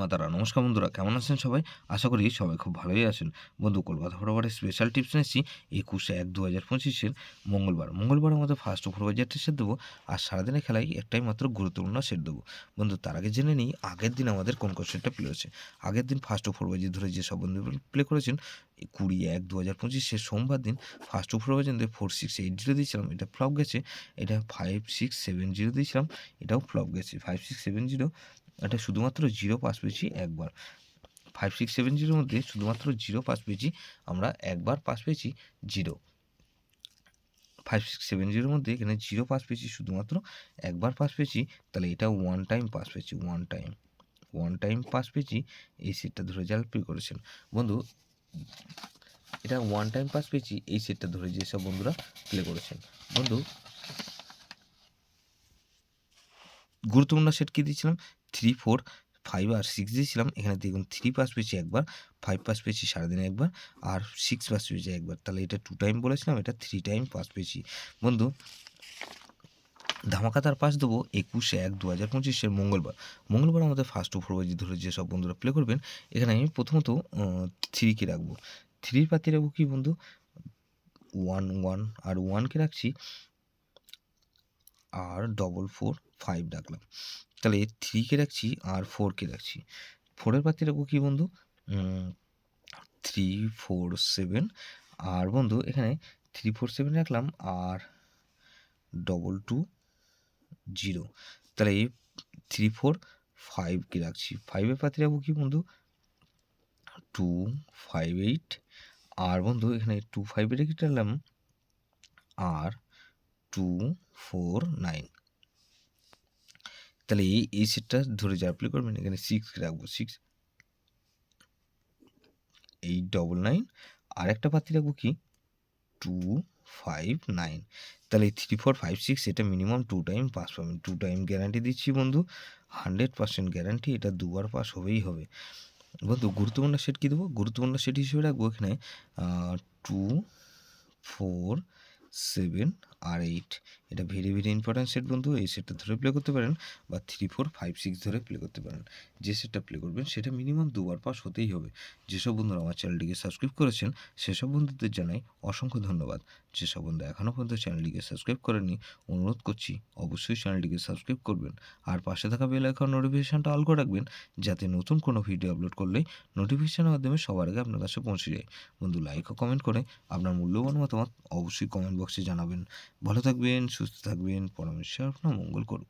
মাতারা নমস্কার বন্ধুরা, কেমন আছেন সবাই? আশা করি সবাই খুব ভালোই আছেন। বন্ধু, কলকাতা বরাবরের স্পেশাল টিপস নিয়েছি 21/1/2025 মঙ্গলবার আমাদের ফার্স্ট সুপারভাইজার সেট দেবো, আর সারাদিনের খেলায় একটাই মাত্র গুরুত্বপূর্ণ সেট দেবো। বন্ধু, তার আগে জেনে নিই আগের দিন আমাদের কোন কোন সেটটা প্লে হয়েছে। আগের দিন ফার্স্ট সুপারভাইজার ধরে যেসব বন্ধু প্লে করেছেন, 20/1/2025 সোমবার দিন ফার্স্ট সুপারভাইজার 4680 দিয়েছিলাম, এটা ফ্লপ গেছে। এটা 5670 দিয়েছিলাম, এটাও ফ্লপ গেছে। 5670 এটা শুধুমাত্র জিরো পাস পেয়েছি একবার। 5670 মধ্যে শুধুমাত্র জিরো পাস পেয়েছি আমরা, একবার পাস পেয়েছি জিরো। 5670 মধ্যে এখানে জিরো পাস পেয়েছি শুধুমাত্র একবার পাস পেয়েছি, তাহলে এটা ওয়ান টাইম পাস পেয়েছি। ওয়ান টাইম পাস পেয়েছি। এই সেটটা ধরে যারা প্লে করেছেন বন্ধু, এটা ওয়ান টাইম পাস পেয়েছি এই সেটটা ধরে যেসব বন্ধুরা প্লে করেছেন। বন্ধু, গুরুত্বপূর্ণ সেট কী দিয়েছিলাম? 3, 4, 5 আর 6 দিয়েছিলাম। এখানে দেখুন 3 পাস পেয়েছি একবার, 5 পাস পেয়েছি সারাদিনে একবার, আর 6 পাস পেয়েছি একবার। তাহলে এটা 2 টাইম বলেছিলাম, এটা 3 টাইম পাস পেয়েছি। বন্ধু, ধামাকাদার পাস দেবো 21/1/2025 মঙ্গলবার আমাদের ফার্স্ট সুপারভাইজার ধরে যেসব বন্ধুরা প্লে করবেন। এখানে আমি প্রথমত 3কে রাখবো। 3 পাতি রাখবো কি বন্ধু? 1 1 আর 1কে রাখছি, আর 4 4 5 রাখলাম। তাহলে 3কে রাখছি আর 4কে রাখছি। 4-এর পাতি রাখবো কি বন্ধু? 3 4 7, আর বন্ধু এখানে 3 4 7 রাখলাম, আর 2 2 0। তাহলে 3 4 5কে রাখছি। 5-এর পাতি রাখবো কি বন্ধু? 2 5 8, আর বন্ধু এখানে 2 5 রেখে রাখলাম, আর 2 4 9। তাহলে এই সেটটা ধরে যারা প্লে করবেন, এখানে 6কে রাখবো। 6 8 9 9, আর একটা পাতি রাখবো কি? 2 5 9। তাহলে 3 4 5 6 এটা মিনিমাম 2 টাইম পাস পাবেন। 2 টাইম গ্যারান্টি দিচ্ছি বন্ধু, 100% গ্যারান্টি। এটা দুবার পাস হবেই হবে। বন্ধু, গুরুত্বপূর্ণ সেট কী দেবো? গুরুত্বপূর্ণ সেট হিসেবে রাখবো এখানে 2 4 7 আর 8। এটা ভেরি ভেরি ইম্পর্ট্যান্ট সেট বন্ধু। এই সেটটা ধরে প্লে করতে পারেন, বা 3 4 5 6 ধরে প্লে করতে পারেন। যে সেটটা প্লে করবেন সেটা মিনিমাম দুবার পাস হতেই হবে। যেসব বন্ধুরা আমার চ্যানেলটিকে সাবস্ক্রাইব করেছেন সেসব বন্ধুদের জানাই অসংখ্য ধন্যবাদ। যেসব বন্ধু এখনও পর্যন্ত চ্যানেলটিকে সাবস্ক্রাইব করেননি, অনুরোধ করছি অবশ্যই চ্যানেলটিকে সাবস্ক্রাইব করবেন, আর পাশে থাকা বেল আইকন নোটিফিকেশানটা অল করে রাখবেন, যাতে নতুন কোনো ভিডিও আপলোড করলেই নোটিফিকেশানের মাধ্যমে সবার আগে আপনার কাছে পৌঁছে যায়। বন্ধু, লাইক ও কমেন্ট করে আপনার মূল্যবান মতামত অবশ্যই কমেন্ট বক্সে জানাবেন। ভালো থাকবেন, সুস্থ থাকবেন, পরমেশ্বর আপনার মঙ্গল করুন।